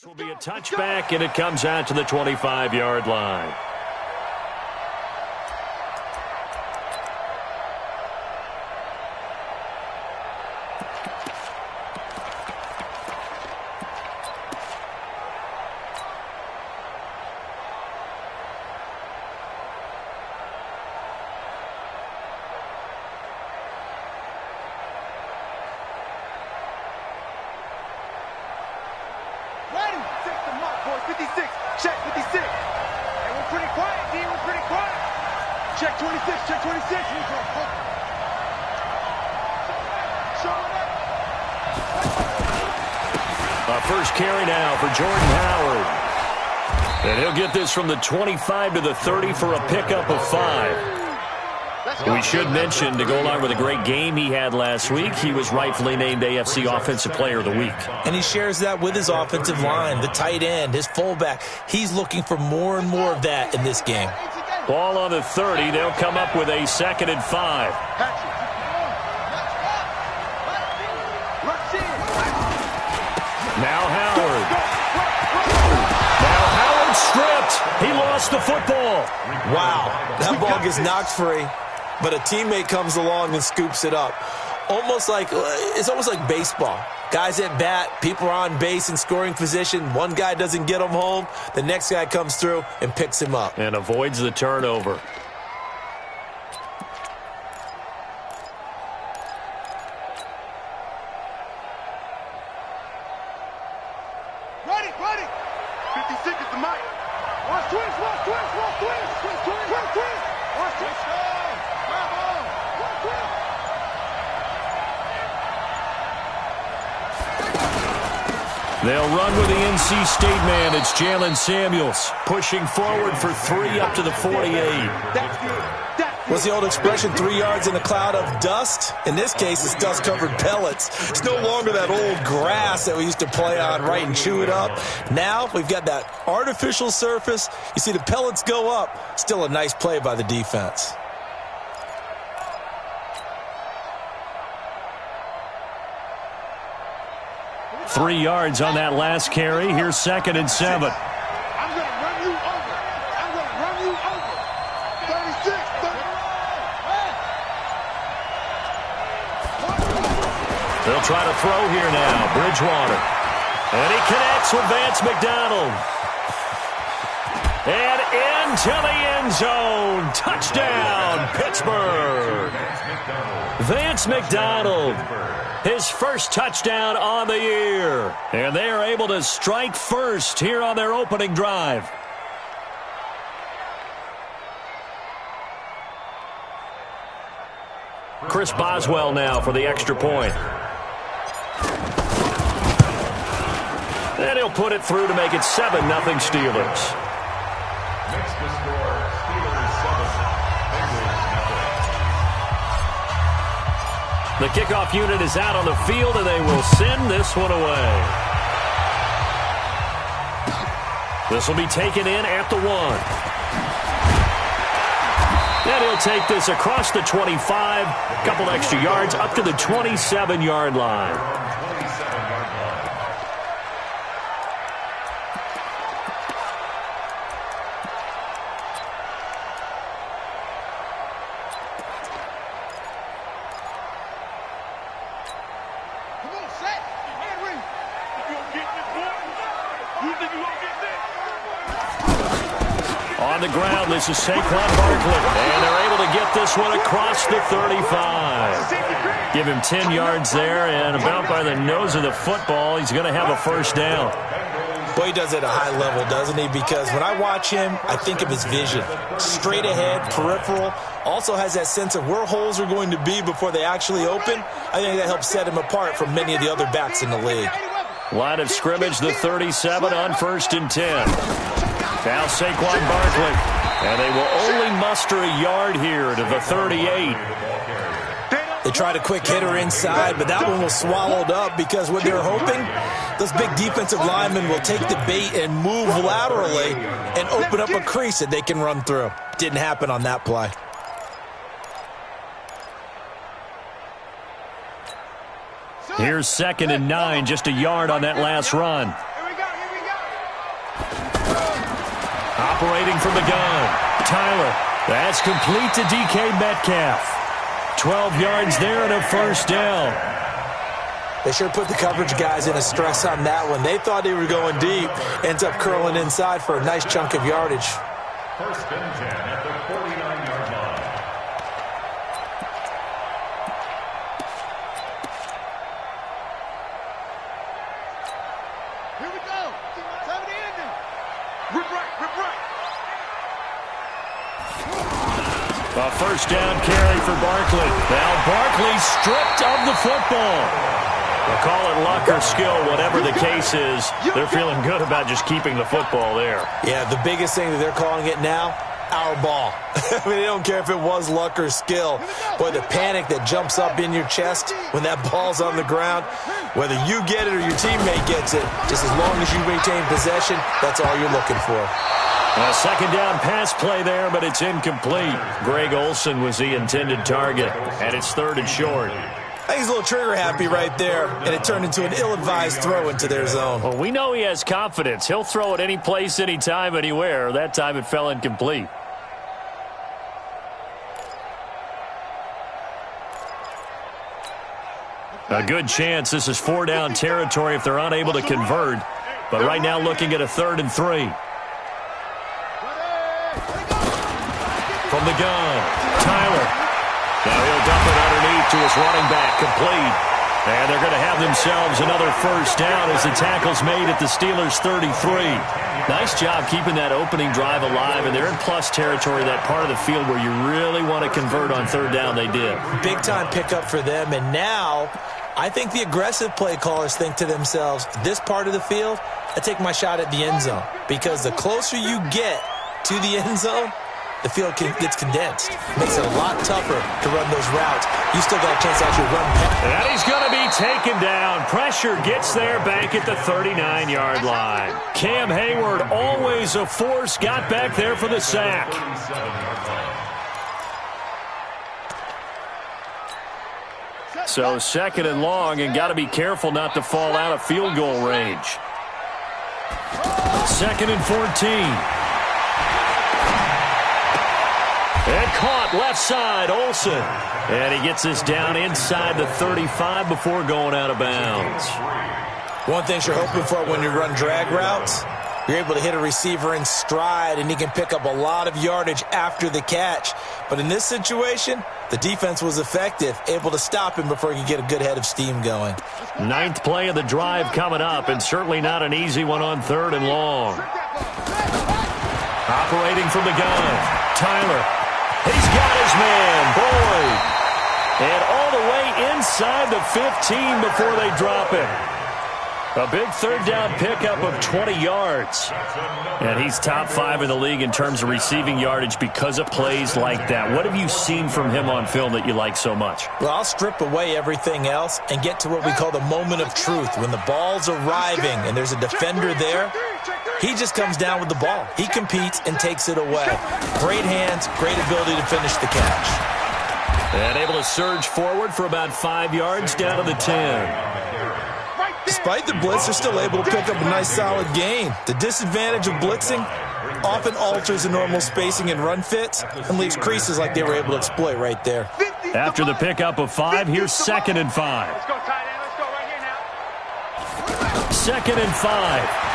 This will be a touchback, and it comes out to the 25-yard line. Check 56. Hey, we're pretty quiet, D. We're pretty quiet. Check 26. Check 26. A first carry now for Jordan Howard. And he'll get this from the 25 to the 30 for a pickup of 5. We should mention, to go along with a great game he had last week, he was rightfully named AFC Offensive Player of the Week. And he shares that with his offensive line, the tight end, his fullback. He's looking for more and more of that in this game. Ball on the 30. They'll come up with a 2nd and 5. Now Howard. Now Howard stripped. He lost the football. Wow, that ball gets knocked free, but a teammate comes along and scoops it up. It's almost like baseball. Guys at bat, people are on base in scoring position. One guy doesn't get him home. The next guy comes through and picks him up. And avoids the turnover. Ready. 56 is the mic. Watch twist. Watch twist. They'll run with the NC State man. It's Jalen Samuels pushing forward for 3 up to the 48. What's the old expression, 3 yards in a cloud of dust? In this case, it's dust-covered pellets. It's no longer that old grass that we used to play on, right, and chew it up. Now we've got that artificial surface. You see the pellets go up. Still a nice play by the defense. Three yards on that last carry. Here's 2nd and 7. I'm going to run you over. 36. They'll try to throw here now. Bridgewater. And he connects with Vance McDonald. And into the end zone. Touchdown, Pittsburgh. Vance McDonald. His first touchdown on the year. And they are able to strike first here on their opening drive. Chris Boswell now for the extra point. And he'll put it through to make it 7-0 Steelers. Next to score, Steelers 7, The kickoff unit is out on the field, and they will send this one away. This will be taken in at the 1. And he'll take this across the 25, a couple extra yards, up to the 27-yard line. On the ground, this is Saquon Barkley. And they're able to get this one across the 35. Give him 10 yards there, and about by the nose of the football, he's going to have a first down. Boy, he does it at a high level, doesn't he? Because when I watch him, I think of his vision. Straight ahead, peripheral. Also has that sense of where holes are going to be before they actually open. I think that helps set him apart from many of the other backs in the league. Line of scrimmage, the 37 on 1st and 10. Now Saquon Barkley. And they will only muster a yard here to the 38. They tried a quick hitter inside, but that one was swallowed up because what they're hoping, those big defensive linemen will take the bait and move laterally and open up a crease that they can run through. Didn't happen on that play. Here's 2nd and 9, just a yard on that last run. Here we go. from the gun. Tyler. That's complete to DK Metcalf. 12 yards there and a first down. They sure put the coverage guys in a stress on that one. They thought they were going deep. Ends up curling inside for a nice chunk of yardage. First and 10 at the 49-yard line. Here we go. Time to end it. Rip right, rip right. A first down carry for Barkley. Now Barkley stripped of the football. We'll call it luck or skill, whatever the case is. They're feeling good about just keeping the football there. Yeah, the biggest thing that they're calling it now, our ball. I mean, they don't care if it was luck or skill. Boy, the panic that jumps up in your chest when that ball's on the ground, whether you get it or your teammate gets it, just as long as you maintain possession, that's all you're looking for. A second down pass play there, but it's incomplete. Greg Olsen was the intended target, and it's third and short. I think he's a little trigger happy right there, and it turned into an ill-advised throw into their zone. Well, we know he has confidence. He'll throw it any place, anytime, anywhere. That time it fell incomplete. A good chance this is four-down territory if they're unable to convert. But right now looking at a 3rd and 3. From the gun, Tyler. Now he'll dump it underneath to his running back, complete. And they're going to have themselves another first down as the tackle's made at the Steelers' 33. Nice job keeping that opening drive alive, and they're in plus territory, that part of the field where you really want to convert on 3rd down. They did. Big-time pickup for them, and now I think the aggressive play callers think to themselves, this part of the field, I take my shot at the end zone, because the closer you get to the end zone, the field gets condensed. Makes it a lot tougher to run those routes. You still got a chance to actually run past. And he's going to be taken down. Pressure gets there back at the 39-yard line. Cam Hayward, always a force, got back there for the sack. So 2nd and long, and got to be careful not to fall out of field goal range. 2nd and 14. And caught left side, Olsen. And he gets this down inside the 35 before going out of bounds. One thing you're hoping for when you run drag routes, you're able to hit a receiver in stride, and he can pick up a lot of yardage after the catch. But in this situation, the defense was effective, able to stop him before he could get a good head of steam going. 9th play of the drive coming up, and certainly not an easy one on 3rd and long. Operating from the gun, Tyler. He's got his man, Boyd. And all the way inside the 15 before they drop it. A big 3rd down pickup of 20 yards. And he's top 5 in the league in terms of receiving yardage because of plays like that. What have you seen from him on film that you like so much? Well, I'll strip away everything else and get to what we call the moment of truth. When the ball's arriving and there's a defender there, he just comes down with the ball. He competes and takes it away. Great hands, great ability to finish the catch. And able to surge forward for about 5 yards down to the 10. Despite the blitz, they're still able to pick up a nice solid gain. The disadvantage of blitzing often alters the normal spacing and run fits and leaves creases like they were able to exploit right there. After the pickup of 5, here's 2nd and 5. Let's go, tight end. Let's go right here now. 2nd and 5.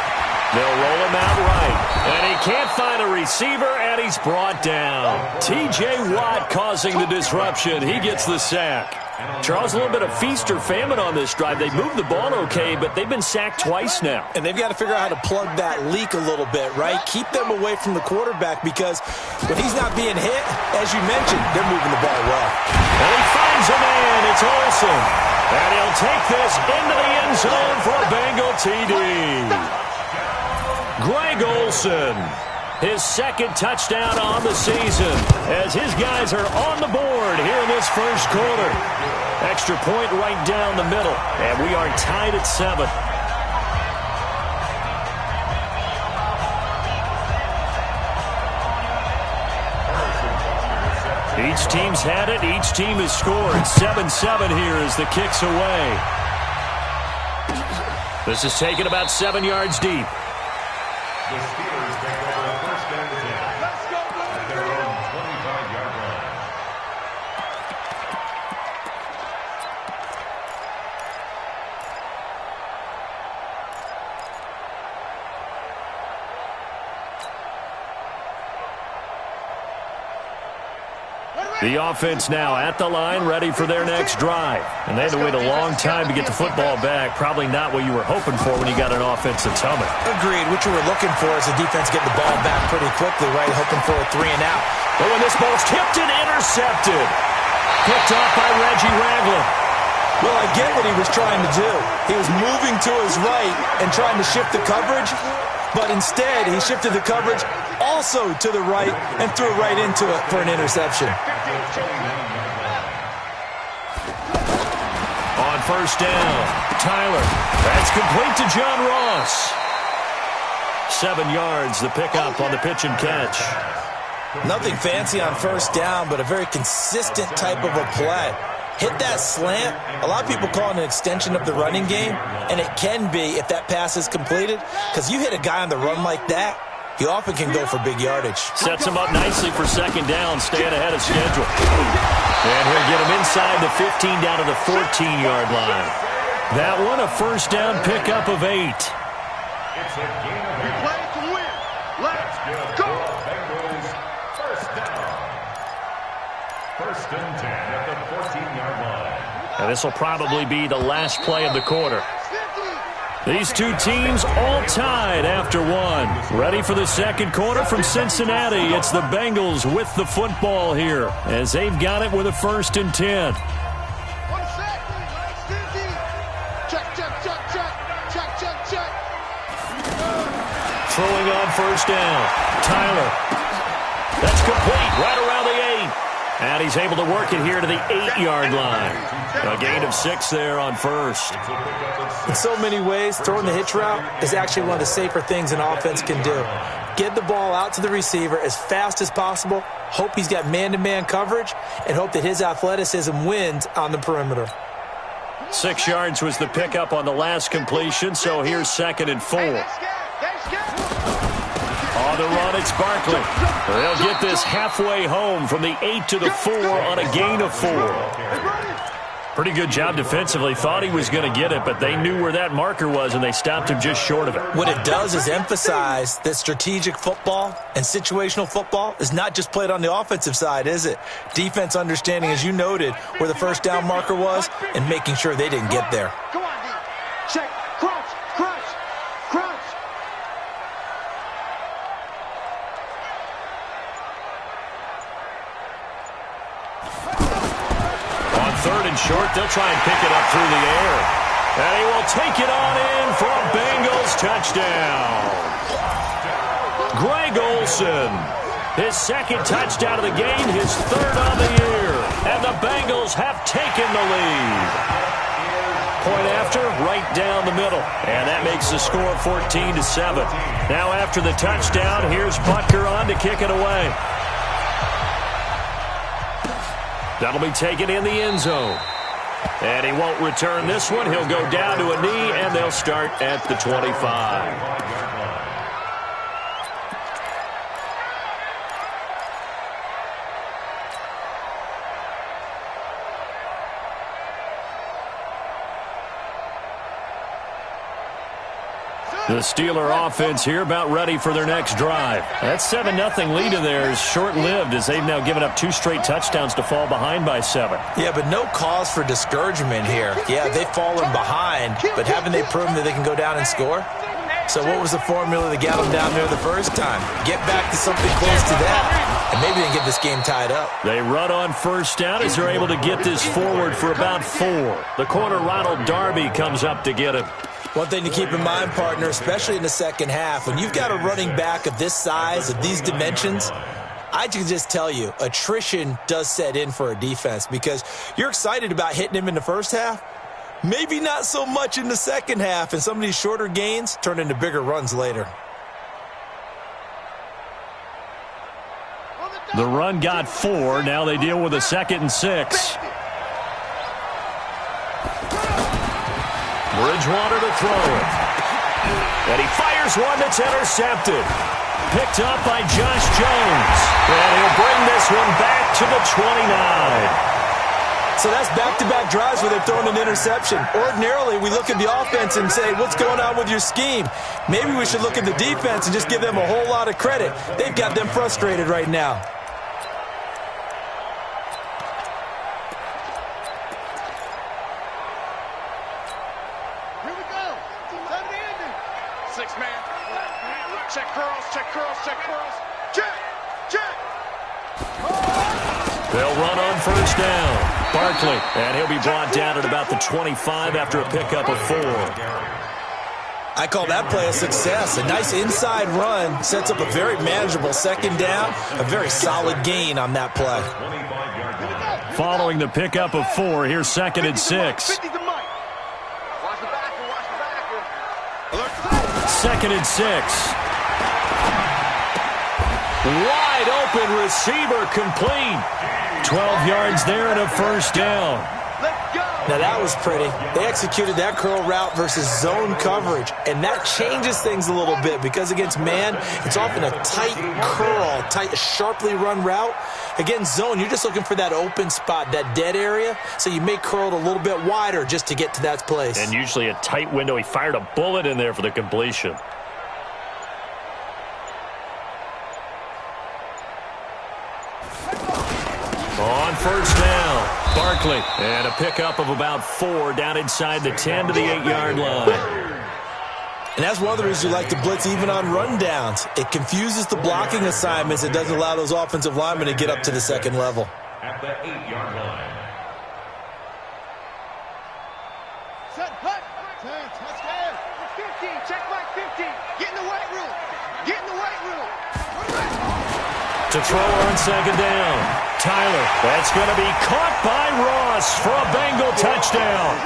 They'll roll him out right. And he can't find a receiver, and he's brought down. T.J. Watt causing the disruption. He gets the sack. Charles, a little bit of feast or famine on this drive. They moved the ball okay, but they've been sacked twice now. And they've got to figure out how to plug that leak a little bit, right? Keep them away from the quarterback, because when he's not being hit, as you mentioned, they're moving the ball well. And he finds a man. It's Olsen. And he'll take this into the end zone for a Bengal TD. Greg Olsen, his 2nd touchdown on the season, as his guys are on the board here in this first quarter. Extra point right down the middle, and we are tied at 7. Each team's had it. Each team has scored. 7-7 here as the kick's away. This is taken about 7 yards deep. The Steelers take over 1st and 10. The offense now at the line, ready for their next drive. And they had to wait a long time to get the football back. Probably not what you were hoping for when you got an offense that's humming. Agreed. What you were looking for is the defense get the ball back pretty quickly, right? Hoping for a 3 and out. But when this ball's tipped and intercepted. Picked off by Reggie Ragland. Well, I get what he was trying to do. He was moving to his right and trying to shift the coverage. But instead, he shifted the coverage also to the right and threw right into it for an interception. On first down, Tyler. That's complete to John Ross. 7 yards, the pickup on the pitch and catch. Nothing fancy on first down, but a very consistent type of a play. Hit that slant. A lot of people call it an extension of the running game, and it can be if that pass is completed, because you hit a guy on the run like that, he often can go for big yardage. Sets him up nicely for second down, staying ahead of schedule. And he'll get him inside the 15 down to the 14-yard line. That one, a first down pickup of 8. It's a game of We play to win. Let's go. Bengals first down. First and 10 at the 14-yard line. And this will probably be the last play of the quarter. These two teams all tied after one. Ready for the second quarter from Cincinnati. It's the Bengals with the football here as they've got it with a 1st and 10. Throwing on first down. Tyler. That's complete right around the 8. And he's able to work it here to the 8-yard line. A gain of 6 there on first. In so many ways, throwing the hitch route is actually one of the safer things an offense can do. Get the ball out to the receiver as fast as possible, hope he's got man-to-man coverage, and hope that his athleticism wins on the perimeter. 6 yards was the pickup on the last completion, so here's 2nd and 4. On the run, it's Barkley. They'll get this halfway home from the 8 to the 4 on a gain of 4. Pretty good job defensively. Thought he was going to get it, but they knew where that marker was, and they stopped him just short of it. What it does is emphasize that strategic football and situational football is not just played on the offensive side, is it? Defense understanding, as you noted, where the first down marker was and making sure they didn't get there. Come on, D. Check. Crouch. Crouch. Crouch. On 3rd and short, they'll try and pick it up through the air. And he will take it on in for a Bengals touchdown. Greg Olsen, his 2nd touchdown of the game, his 3rd on the year. And the Bengals have taken the lead. Point after, right down the middle. And that makes the score 14-7. Now after the touchdown, here's Butker on to kick it away. That'll be taken in the end zone. And he won't return this one. He'll go down to a knee, and they'll start at the 25. The Steeler offense here about ready for their next drive. That 7-0 lead of theirs short-lived as they've now given up 2 straight touchdowns to fall behind by 7. Yeah, but no cause for discouragement here. Yeah, they've fallen behind, but haven't they proven that they can go down and score? So what was the formula that got them down there the first time? Get back to something close to that, and maybe they can get this game tied up. They run on first down as they're able to get this forward for about 4. The corner, Ronald Darby, comes up to get him. One thing to keep in mind, partner, especially in the second half, when you've got a running back of this size, of these dimensions, I can just tell you, attrition does set in for a defense because you're excited about hitting him in the first half. Maybe not so much in the second half, and some of these shorter gains turn into bigger runs later. The run got 4. Now they deal with a 2nd and 6. Bridgewater to throw it. And he fires one that's intercepted. Picked up by Josh Jones. And he'll bring this one back to the 29. So that's back-to-back drives where they've thrown an interception. Ordinarily, we look at the offense and say, what's going on with your scheme? Maybe we should look at the defense and just give them a whole lot of credit. They've got them frustrated right now. Six man. Check curls, check curls, check curls. Check, check. They'll run on first down. Barkley, and he'll be brought down at about the 25 after a pickup of 4. I call that play a success. A nice inside run sets up a very manageable second down. A very solid gain on that play. Following the pickup of 4, here's 2nd and 6. 2nd and 6. Wide open receiver complete. 12 yards there and a first down. Now that was pretty. They executed that curl route versus zone coverage, and that changes things a little bit because against man, it's often a tight curl, tight, sharply run route. Against zone, you're just looking for that open spot, that dead area, so you may curl it a little bit wider just to get to that place. And usually a tight window. He fired a bullet in there for the completion. On first down, Barkley, and a pickup of about 4 down inside the 10 to the 8-yard line. And that's one of the reasons you like to blitz even on rundowns. It confuses the blocking assignments. It doesn't allow those offensive linemen to get up to the second level. At the 8-yard line. Set, hut. 10, touchdown. 50, check back 50. Get in the weight room. Get in the weight room. To throw on second down. Tyler, that's going to be caught by Ross for a Bengal touchdown.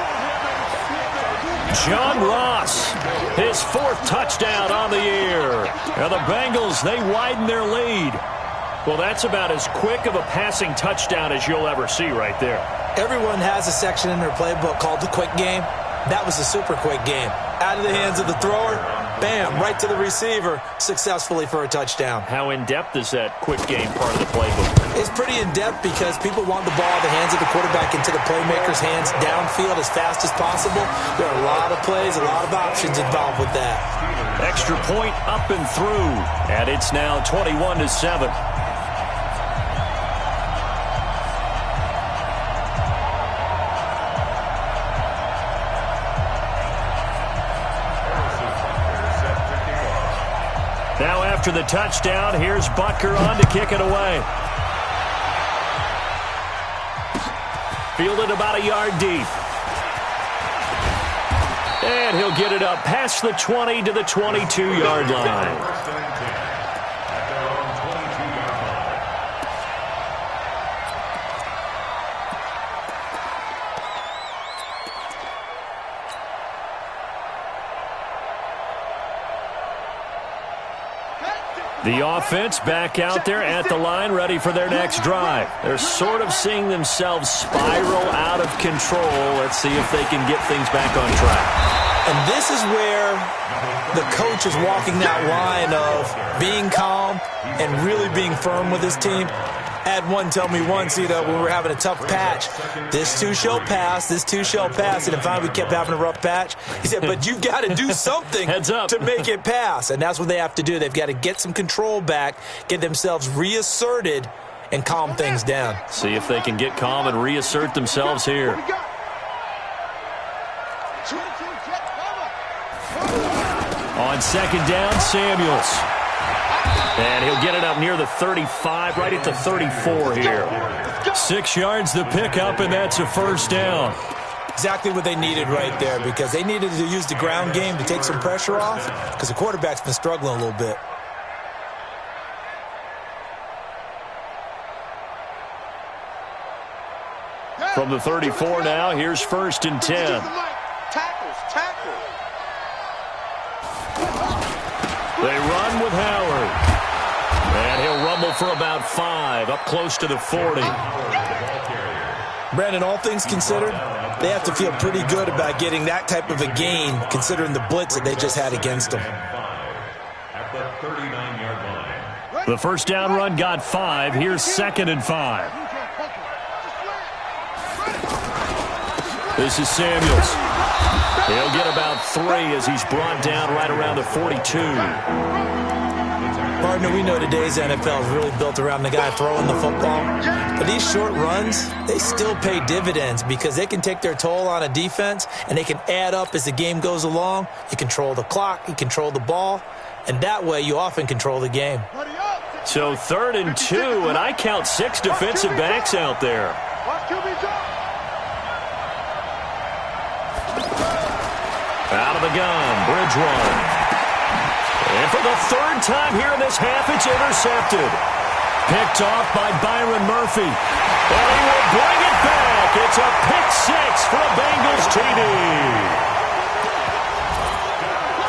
John Ross, his 4th touchdown on the year. Now the Bengals, they widen their lead. Well, that's about as quick of a passing touchdown as you'll ever see right there. Everyone has a section in their playbook called the quick game. That was a super quick game. Out of the hands of the thrower, bam, right to the receiver, successfully for a touchdown. How in-depth is that quick game part of the playbook? It's pretty in-depth because people want the ball in the hands of the quarterback into the playmaker's hands downfield as fast as possible. There are a lot of plays, a lot of options involved with that. Extra point up and through, and it's now 21-7. Now after the touchdown, here's Butker on to kick it away. Fielded about a yard deep. And he'll get it up past the 20 to the 22-yard line. The offense back out there at the line, ready for their next drive. They're sort of seeing themselves spiral out of control. Let's see if they can get things back on track. And this is where the coach is walking that line of being calm and really being firm with his team. I had one tell me once, when we were having a tough patch, this too shall pass, this too shall pass. And finally we kept having a rough patch. He said, but you've got to do something Heads up. to make it pass. And that's what they have to do. They've got to get some control back, get themselves reasserted, and calm things down. See if they can get calm and reassert themselves here. On second down, Samuels. And he'll get it up near the 35, right at the 34 here. 6 yards the pickup, and that's a first down. Exactly what they needed right there, because they needed to use the ground game to take some pressure off, because the quarterback's been struggling a little bit. From the 34 now, here's 1st and 10. Tackles. They run with Howard. And he'll rumble for about 5, up close to the 40. Brandon, all things considered, they have to feel pretty good about getting that type of a gain, considering the blitz that they just had against them. At the 39-yard line. The first down run got 5. Here's 2nd and 5. This is Samuels. He'll get about 3 as he's brought down right around the 42. Partner, we know today's NFL is really built around the guy throwing the football. But these short runs, they still pay dividends because they can take their toll on a defense and they can add up as the game goes along. You control the clock, you control the ball, and that way you often control the game. So 3rd and 2, and I count 6 defensive backs out there. Out of the gun, Bridgewater. And for the 3rd time here in this half, it's intercepted. Picked off by Byron Murphy. And he will bring it back. It's a pick 6 for a Bengals TD.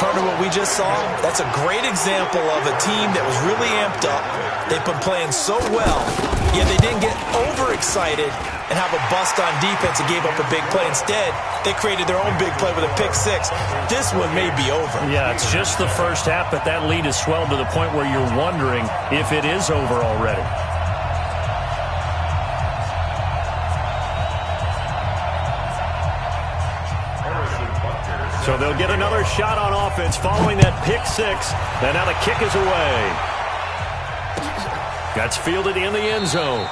Partner, what we just saw, that's a great example of a team that was really amped up. They've been playing so well, yet they didn't get overexcited and have a bust on defense and gave up a big play. Instead, they created their own big play with a pick 6. This one may be over. Yeah, it's just the first half, but that lead has swelled to the point where you're wondering if it is over already. So they'll get another shot on offense following that pick 6. And now the kick is away. That's fielded in the end zone.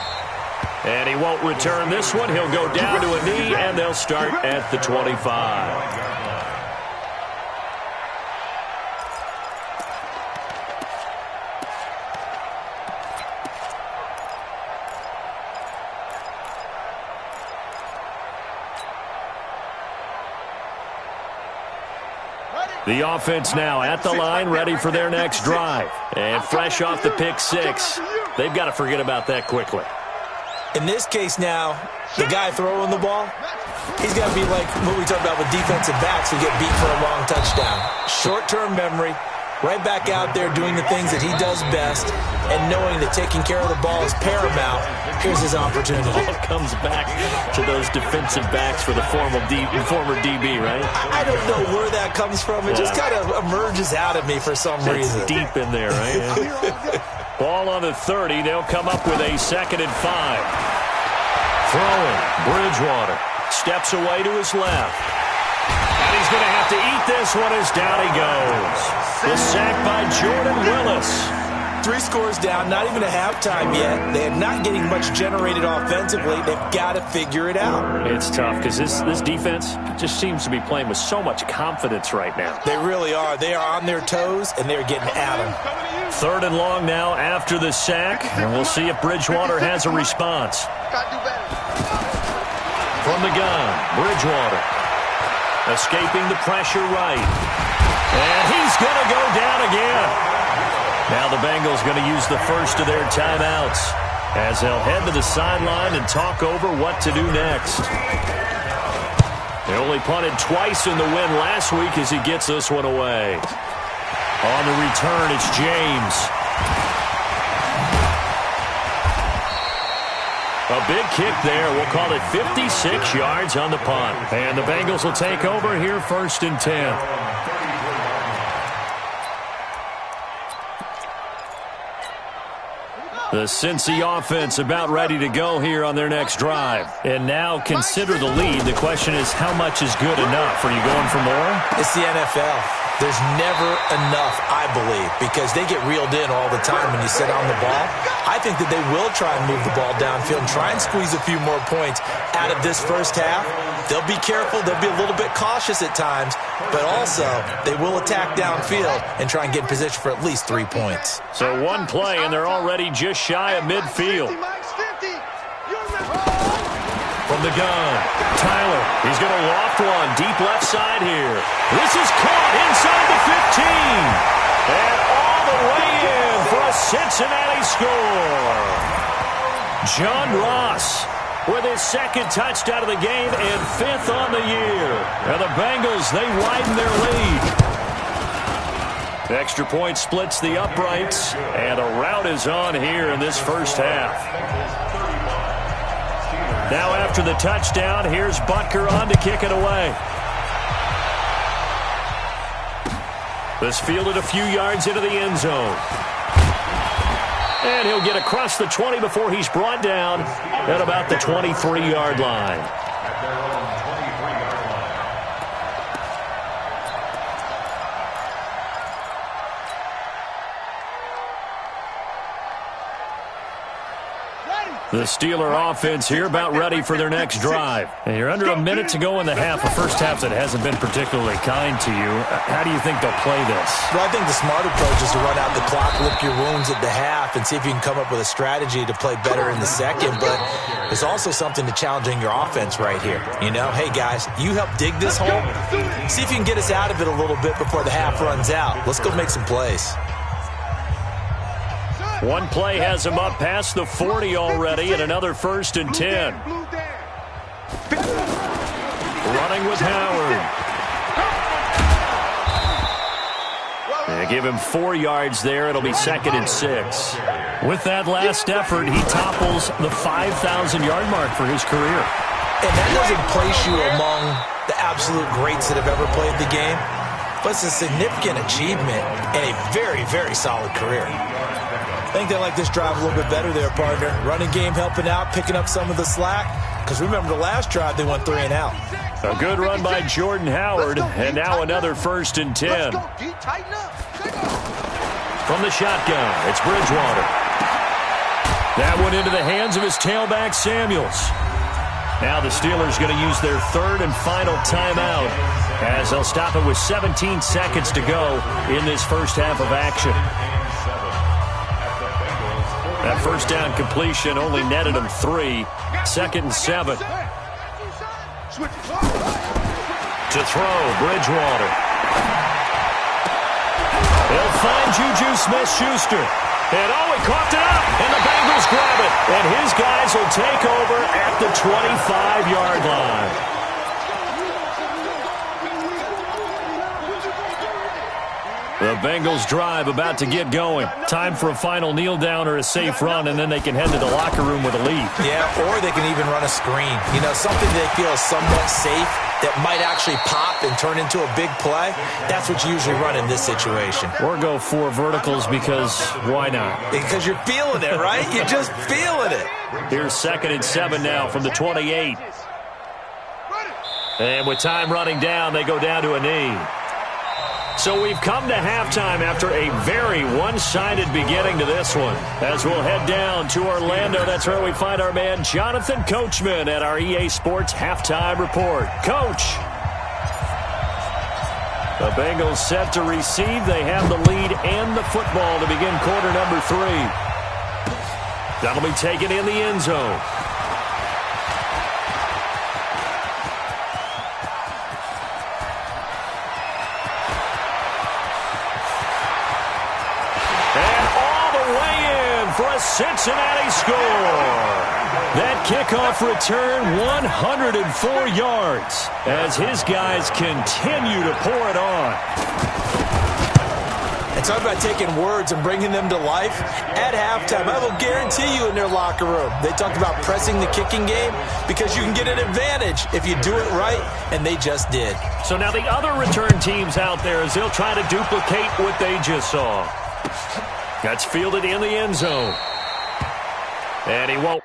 And he won't return this one. He'll go down to a knee, and they'll start at the 25. The offense now at the line, ready for their next drive. And fresh off the pick 6, they've got to forget about that quickly. In this case now, the guy throwing the ball, he's got to be like what we talked about with defensive backs who get beat for a long touchdown. Short-term memory, right back out there doing the things that he does best, and knowing that taking care of the ball is paramount. Here's his opportunity. It comes back to those defensive backs for the former DB, right? I don't know where that comes from. It just kind of emerges out of me for some reason. It's deep in there, right? Ball on the 30. They'll come up with a 2nd and 5. Throwing. Bridgewater steps away to his left. And he's going to have to eat this one as down he goes. The sack by Jordan Willis. 3 scores down, not even a halftime yet. They are not getting much generated offensively. They've got to figure it out. It's tough because this defense just seems to be playing with so much confidence right now. They really are. They are on their toes, and they're getting at them. 3rd and long now after the sack, and we'll see if Bridgewater has a response. From the gun, Bridgewater escaping the pressure right. And he's going to go down again. Now the Bengals going to use the first of their timeouts as they'll head to the sideline and talk over what to do next. They only punted twice in the win last week as he gets this one away. On the return, it's James. A big kick there. We'll call it 56 yards on the punt. And the Bengals will take over here 1st and 10. The Cincy offense about ready to go here on their next drive. And now consider the lead. The question is, how much is good enough? Are you going for more? It's the NFL. There's never enough, I believe, because they get reeled in all the time when you sit on the ball. I think that they will try and move the ball downfield and try and squeeze a few more points out of this first half. They'll be careful. They'll be a little bit cautious at times, but also they will attack downfield and try and get in position for at least 3 points. So one play, and they're already just shy of midfield. From the gun, Tyler, he's going to loft one deep left side here. This is caught inside the 15. And all the way in for a Cincinnati score. John Ross with his 2nd touchdown of the game and 5th on the year. And the Bengals, they widen their lead. The extra point splits the uprights, and a rout is on here in this first half. Now after the touchdown, here's Butker on to kick it away. This fielded a few yards into the end zone. And he'll get across the 20 before he's brought down at about the 23-yard line. The Steeler offense here about ready for their next drive. And you're under a minute to go in the half, a first half that hasn't been particularly kind to you. How do you think they'll play this? Well, I think the smart approach is to run out the clock, lick your wounds at the half, and see if you can come up with a strategy to play better in the second. But there's also something to challenging your offense right here. You know, hey, guys, you help dig this hole. See if you can get us out of it a little bit before the half runs out. Let's go make some plays. One play has him up past the 40 already, and another 1st and 10. Running with Howard. They give him 4 yards there. It'll be 2nd and 6. With that last effort, he topples the 5,000-yard mark for his career. And that doesn't place you among the absolute greats that have ever played the game, but it's a significant achievement and a very, very solid career. I think they like this drive a little bit better there, partner. Running game helping out, picking up some of the slack. Because remember, the last drive, they went 3 and out. A good run by Jordan Howard, and now another 1st and 10. From the shotgun, it's Bridgewater. That went into the hands of his tailback, Samuels. Now the Steelers going to use their 3rd and final timeout as they'll stop it with 17 seconds to go in this first half of action. That first down completion only netted him 3. 2nd and 7. To throw, Bridgewater. He'll find Juju Smith-Schuster. And he coughed it up, and the Bengals grab it. And his guys will take over at the 25-yard line. The Bengals drive about to get going. Time for a final kneel down or a safe run, and then they can head to the locker room with a lead. Yeah, or they can even run a screen. You know, something they feel is somewhat safe that might actually pop and turn into a big play. That's what you usually run in this situation. Or go 4 verticals because why not? Because you're feeling it, right? You're just feeling it. Here's 2nd and 7 now from the 28. And with time running down, they go down to a knee. So we've come to halftime after a very one-sided beginning to this one. As we'll head down to Orlando, that's where we find our man Jonathan Coachman at our EA Sports Halftime Report. Coach! The Bengals set to receive. They have the lead and the football to begin quarter number 3. That'll be taken in the end zone. For a Cincinnati score. That kickoff return, 104 yards, as his guys continue to pour it on. And talk about taking words and bringing them to life. At halftime, I will guarantee you in their locker room, they talked about pressing the kicking game because you can get an advantage if you do it right, and they just did. So now the other return teams out there, as they'll try to duplicate what they just saw. That's fielded in the end zone. And he won't.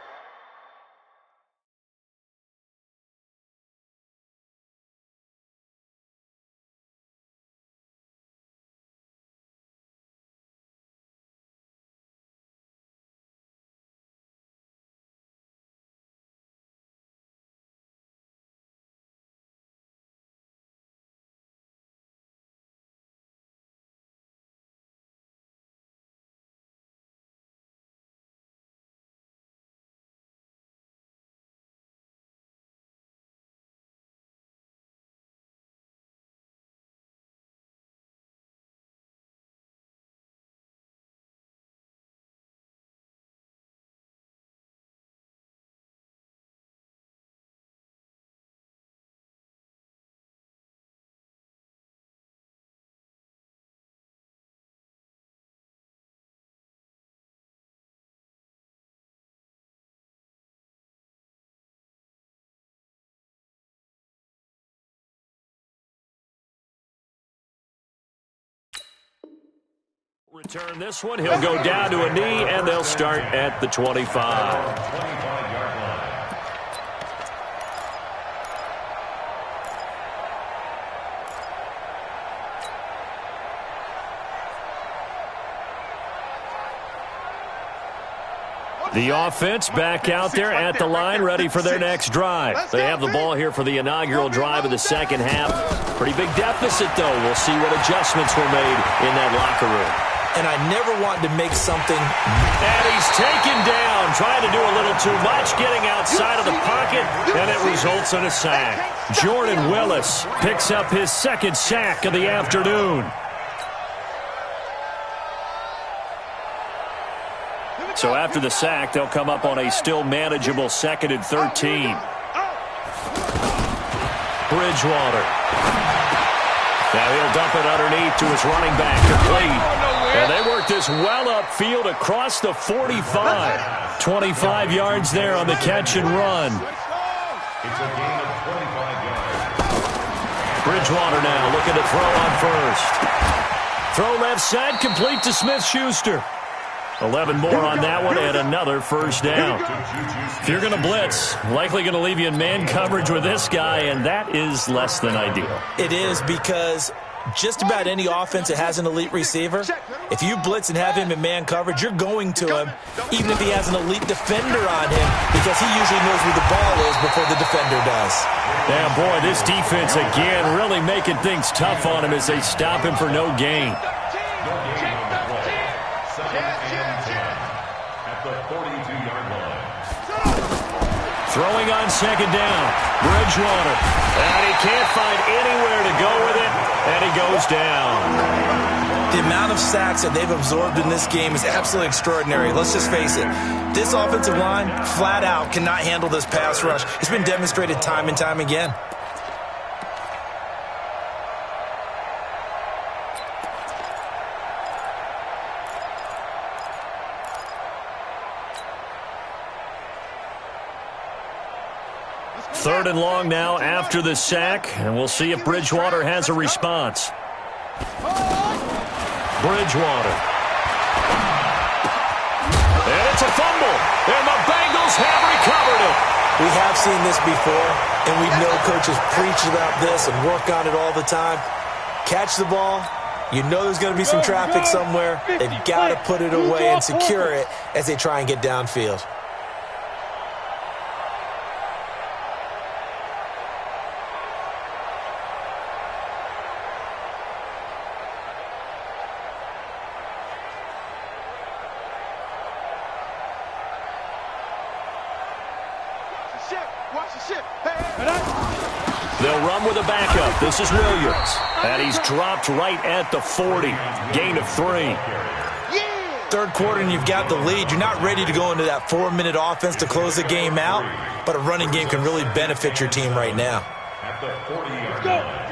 Return this one. He'll go down to a knee, and they'll start at the 25. The offense back out there at the line, ready for their next drive. They have the ball here for the inaugural drive of the second half. Pretty big deficit, though. We'll see what adjustments were made in that locker room. And I never want to make something. And he's taken down, trying to do a little too much, getting outside of the pocket, and it results in a sack. Jordan Willis picks up his second sack of the afternoon. So after the sack, they'll come up on a still manageable 2nd and 13. Bridgewater. Now he'll dump it underneath to his running back, complete. And they work this well upfield across the 45. 25 yards there on the catch and run. It's a gain of 25 yards. Bridgewater now looking to throw on first. Throw left side, complete to Smith-Schuster. 11 more on that one and another first down. If you're going to blitz, likely going to leave you in man coverage with this guy, and that is less than ideal. It is, because just about any offense that has an elite receiver, if you blitz and have him in man coverage, you're going to him, even if he has an elite defender on him, because he usually knows where the ball is before the defender does. Yeah, boy, this defense again really making things tough on him as they stop him for no gain. Throwing on second down, Bridgewater. And he can't find anywhere to go with it, and he goes down. The amount of sacks that they've absorbed in this game is absolutely extraordinary. Let's just face it. This offensive line, flat out, cannot handle this pass rush. It's been demonstrated time and time again. Third and long now after the sack, and we'll see if Bridgewater has a response. Bridgewater. And it's a fumble, and the Bengals have recovered it. We have seen this before, and we know coaches preach about this and work on it all the time. Catch the ball. You know there's going to be some traffic somewhere. They've got to put it away and secure it as they try and get downfield. They'll run with a backup. This is Williams. And he's dropped right at the 40. Gain of 3. Third quarter and you've got the lead. You're not ready to go into that 4-minute offense to close the game out, but a running game can really benefit your team right now.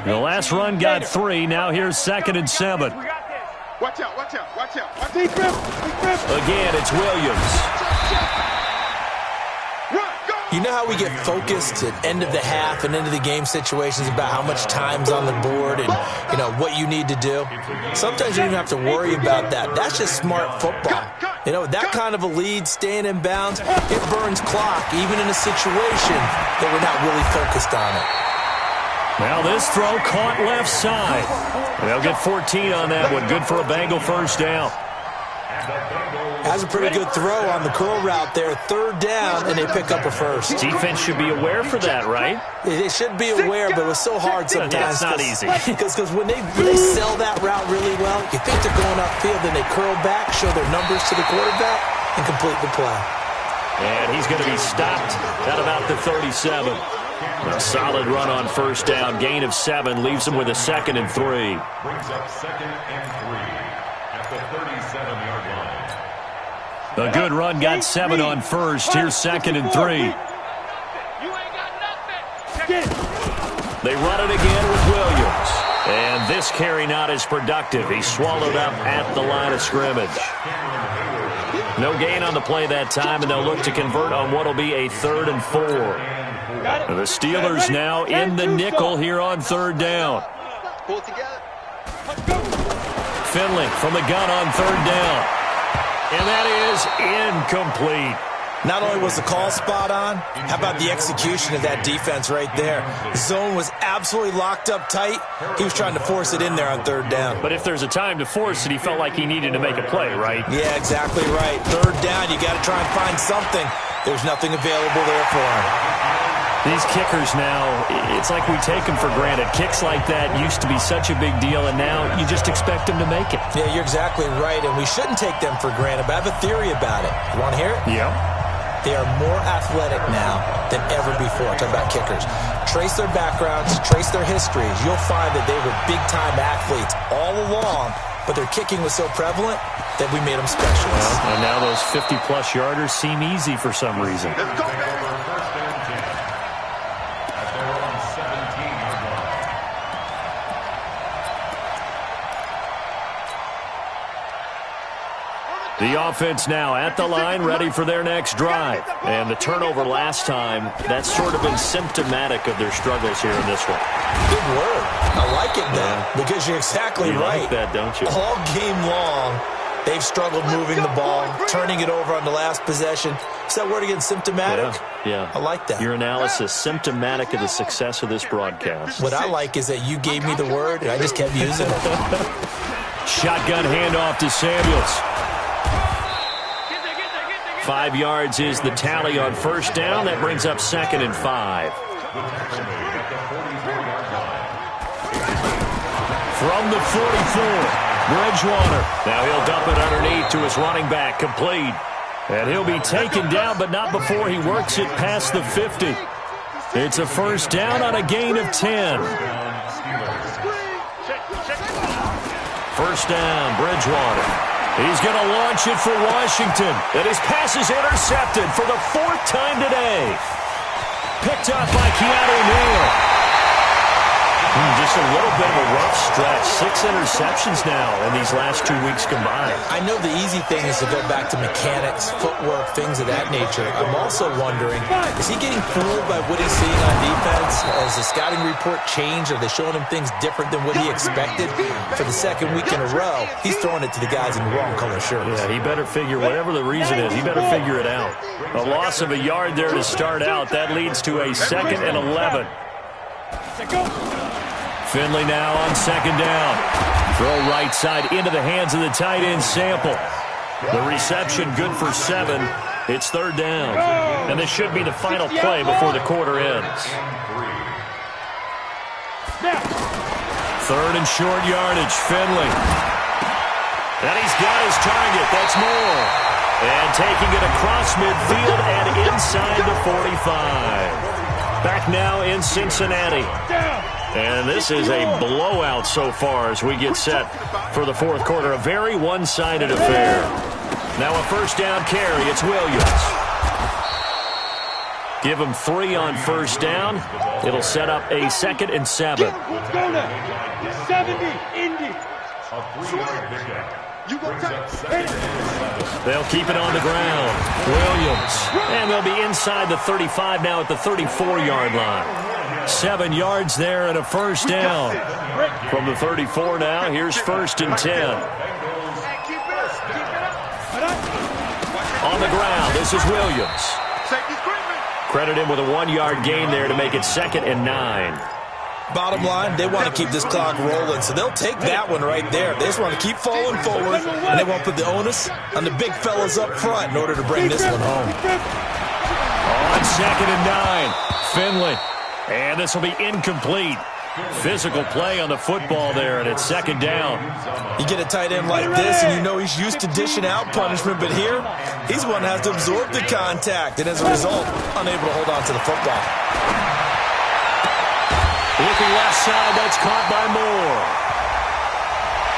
The last run got 3. Now here's 2nd and 7. Watch out, watch out, watch out. Again, it's Williams. You know how we get focused at end of the half and end of the game situations about how much time's on the board and, you know, what you need to do? Sometimes you don't even have to worry about that. That's just smart football. You know, that kind of a lead, staying in bounds, it burns clock, even in a situation that we're not really focused on it. Now this throw caught left side. They'll get 14 on that one. Good for a Bengal first down. Has a pretty good throw on the curl route there. Third down, and they pick up a first. Defense should be aware for that, right? They should be aware, but it was so hard sometimes. Yeah, it's not easy. Because when they sell that route really well, you think they're going upfield, then they curl back, show their numbers to the quarterback, and complete the play. And he's going to be stopped at about the 37. A solid run on first down. Gain of 7 leaves him with a 2nd and 3. Brings up 2nd and 3 at the 37-yard line. A good run got 7 on first. Here's 2nd and 3. They run it again with Williams. And this carry not as productive. He's swallowed up at the line of scrimmage. No gain on the play that time, and they'll look to convert on what will be a 3rd and 4. The Steelers now in the nickel here on 3rd down. Finley from the gun on 3rd down. And that is incomplete. Not only was the call spot on, how about the execution of that defense right there? Zone was absolutely locked up tight. He was trying to force it in there on third down. But if there's a time to force it, he felt like he needed to make a play, right? Yeah, exactly right. Third down, you got to try and find something. There's nothing available there for him. These kickers now, it's like we take them for granted. Kicks like that used to be such a big deal, and now you just expect them to make it. Yeah, you're exactly right, and we shouldn't take them for granted, but I have a theory about it. You want to hear it? Yeah. They are more athletic now than ever before. Talk about kickers. Trace their backgrounds, trace their histories. You'll find that they were big-time athletes all along, but their kicking was so prevalent that we made them specialists. Well, and now those 50-plus yarders seem easy for some reason. Let's go, first and 10. At their own 17-yard line. The offense now at the line, ready for their next drive. And the turnover last time, that's sort of been symptomatic of their struggles here in this one. Good word. I like it, though, because you're exactly right. You like that, don't you? All game long, they've struggled moving the ball, turning it over on the last possession. Is that word again, symptomatic? Yeah. I like that. Your analysis, symptomatic of the success of this broadcast. What I like is that you gave me the word, and I just kept using it. Shotgun handoff to Samuels. 5 yards is the tally on first down. That brings up 2nd and 5. From the 44, Bridgewater. Now he'll dump it underneath to his running back, complete. And he'll be taken down, but not before he works it past the 50. It's a first down on a gain of 10. First down, Bridgewater. He's going to launch it for Washington. And his pass is intercepted for the 4th time today. Picked up by Keanu Neal. Just a little bit of a rough stretch. 6 interceptions now in these last 2 weeks combined. I know the easy thing is to go back to mechanics, footwork, things of that nature. I'm also wondering, is he getting fooled by what he's seeing on defense? Has the scouting report changed? Are they showing him things different than what he expected? For the 2nd week in a row, he's throwing it to the guys in the wrong color shirts. Yeah, he better figure, whatever the reason is, he better figure it out. A loss of a yard there to start out. That leads to a 2nd and 11. Finley now on 2nd down. Throw right side into the hands of the tight end, Sample. The reception good for 7. It's 3rd down. And this should be the final play before the quarter ends. 3rd and short yardage, Finley. And he's got his target. That's Moore. And taking it across midfield and inside the 45. Back now in Cincinnati. And this is a blowout so far as we get set for the 4th quarter. A very one-sided affair. Now a first down carry. It's Williams. Give him 3 on first down. It'll set up a 2nd and 7. Let's go now. 70, Indy. A 3-yard pickup. They'll keep it on the ground. Williams. And they'll be inside the 35 now at the 34-yard line. 7 yards there and a first down. From the 34 now, here's 1st and 10. On the ground, this is Williams. Credit him with a 1-yard gain there to make it 2nd and 9. Bottom line, they want to keep this clock rolling, so they'll take that one right there. They just want to keep falling forward, and they won't put the onus on the big fellas up front in order to bring this one home. On 2nd and 9, Finley. And this will be incomplete. Physical play on the football there, and it's 2nd down. You get a tight end like this, and you know he's used to dishing out punishment, but here, he's one that has to absorb the contact, and as a result, unable to hold on to the football. Looking left side, that's caught by Moore.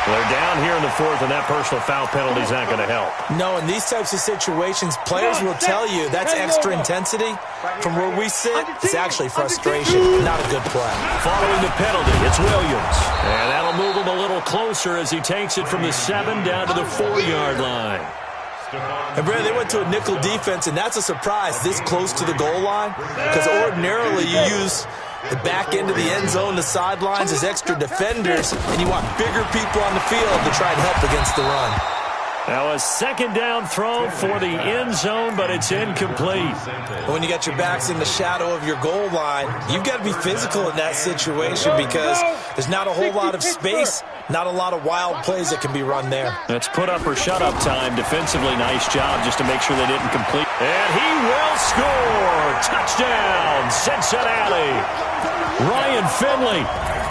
They're down here in the 4th, and that personal foul penalty is not going to help. No, in these types of situations, players will tell you that's extra intensity. From where we sit, it's actually frustration, not a good play. Following the penalty, it's Williams. And that'll move him a little closer as he takes it from the 7 down to the 4-yard line. And Brandon, they went to a nickel defense, and that's a surprise this close to the goal line, because ordinarily you use the back end of the end zone, the sidelines as extra defenders, and you want bigger people on the field to try and help against the run. Now a second down throw for the end zone, but it's incomplete. When you got your backs in the shadow of your goal line, you've got to be physical in that situation because there's not a whole lot of space, not a lot of wild plays that can be run there. That's put up or shut up time. Defensively, nice job just to make sure they didn't complete. And he will score. Touchdown, Cincinnati. Ryan Finley,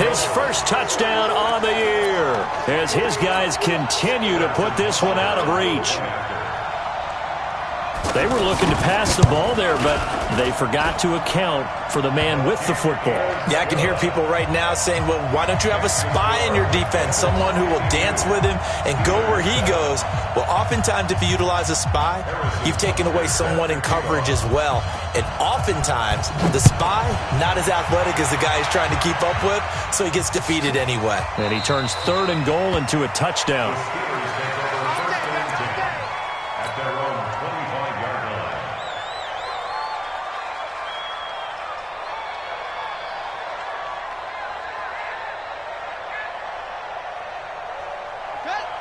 his first touchdown on the year, as his guys continue to put this one out of reach. They were looking to pass the ball there, but they forgot to account for the man with the football. Yeah, I can hear people right now saying, well, why don't you have a spy in your defense, someone who will dance with him and go where he goes? Well, oftentimes if you utilize a spy, you've taken away someone in coverage as well. And oftentimes, the spy, not as athletic as the guy he's trying to keep up with, so he gets defeated anyway. And he turns 3rd and goal into a touchdown.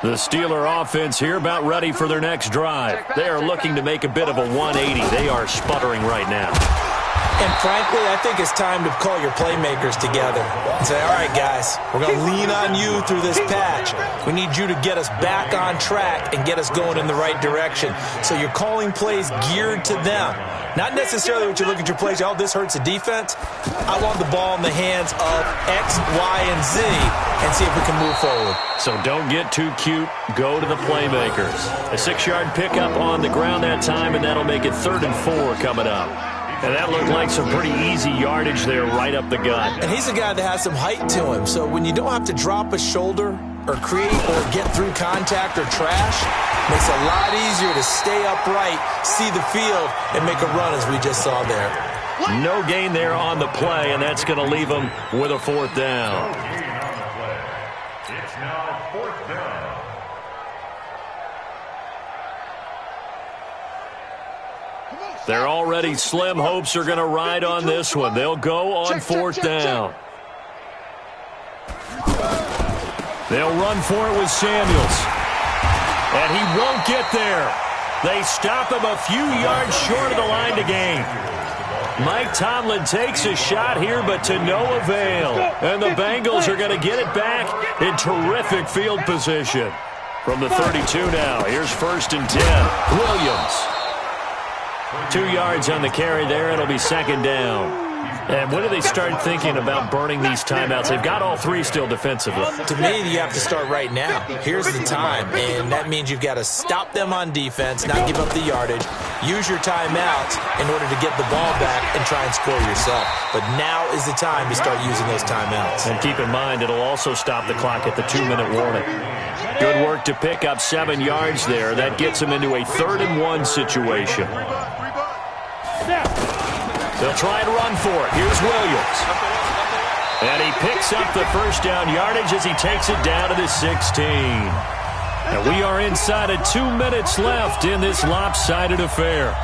The Steeler offense here about ready for their next drive. They are looking to make a bit of a 180. They are sputtering right now. And frankly, I think it's time to call your playmakers together and say, all right, guys, we're going to lean on you through this patch. We need you to get us back on track and get us going in the right direction. So you're calling plays geared to them. Not necessarily what you look at your plays, oh, this hurts the defense. I want the ball in the hands of X, Y, and Z and see if we can move forward. So don't get too cute. Go to the playmakers. A 6-yard pickup on the ground that time, and that'll make it 3rd and 4 coming up. And that looked like some pretty easy yardage there right up the gut. And he's a guy that has some height to him. So when you don't have to drop a shoulder or create or get through contact or trash, makes it a lot easier to stay upright, see the field, and make a run as we just saw there. No gain there on the play, and that's going to leave him with a 4th down. No gain on the play. It's now 4th down. They're already slim hopes are going to ride on this one. They'll go on 4th down. They'll run for it with Samuels. And he won't get there. They stop him a few yards short of the line to gain. Mike Tomlin takes a shot here, but to no avail. And the Bengals are going to get it back in terrific field position. From the 32 now, here's 1st and 10. Williams. 2 yards on the carry there. It'll be 2nd down. And when do they start thinking about burning these timeouts? They've got all 3 still defensively. To me, you have to start right now. Here's the time, and that means you've got to stop them on defense, not give up the yardage, use your timeouts in order to get the ball back and try and score yourself. But now is the time to start using those timeouts. And keep in mind, it'll also stop the clock at the 2-minute warning. Good work to pick up 7 yards there. That gets them into a 3rd and 1 situation. They'll try and run for it. Here's Williams. And he picks up the 1st down yardage as he takes it down to the 16. And we are inside of 2 minutes left in this lopsided affair.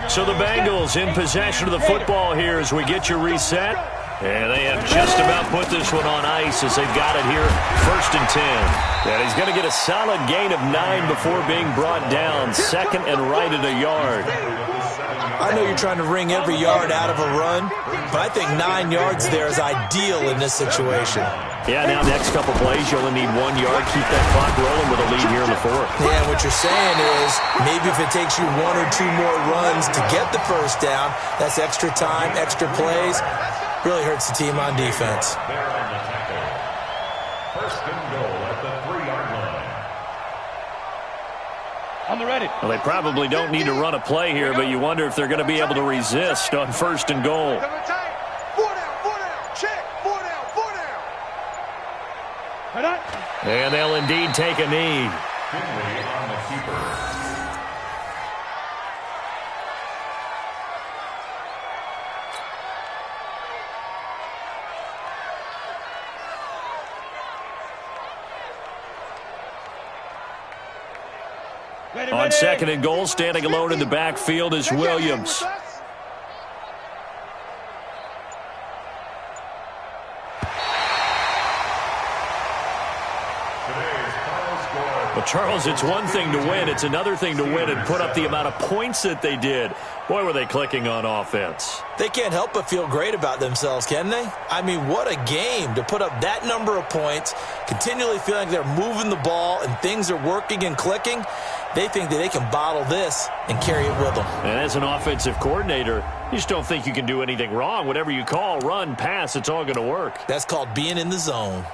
So the Bengals in possession of the football here as we get you reset. And they have just about put this one on ice as they've got it here, 1st and 10. And he's going to get a solid gain of 9 before being brought down, 2nd and right at a yard. I know you're trying to wring every yard out of a run, but I think 9 yards there is ideal in this situation. Yeah, now next couple plays, you only need 1 yard. Keep that clock rolling with a lead here in the 4th. Yeah, what you're saying is maybe if it takes you 1 or 2 more runs to get the 1st down, that's extra time, extra plays. Really hurts the team on defense. They're on the tackle. 1st and goal at the 3-yard line. On the ready. Well, they probably don't need to run a play here, but you wonder if they're going to be able to resist on 1st and goal. 4 down, check, 4 down. And they'll indeed take a knee. Finley on the keeper. On 2nd and goal, standing alone in the backfield is Williams. Today's final score Well, Charles, it's one thing to win. It's another thing to win and put up the amount of points that they did. Boy, were they clicking on offense. They can't help but feel great about themselves, can they? I mean, what a game to put up that number of points, continually feeling like they're moving the ball and things are working and clicking. They think that they can bottle this and carry it with them. And as an offensive coordinator, you just don't think you can do anything wrong. Whatever you call, run, pass, it's all going to work. That's called being in the zone.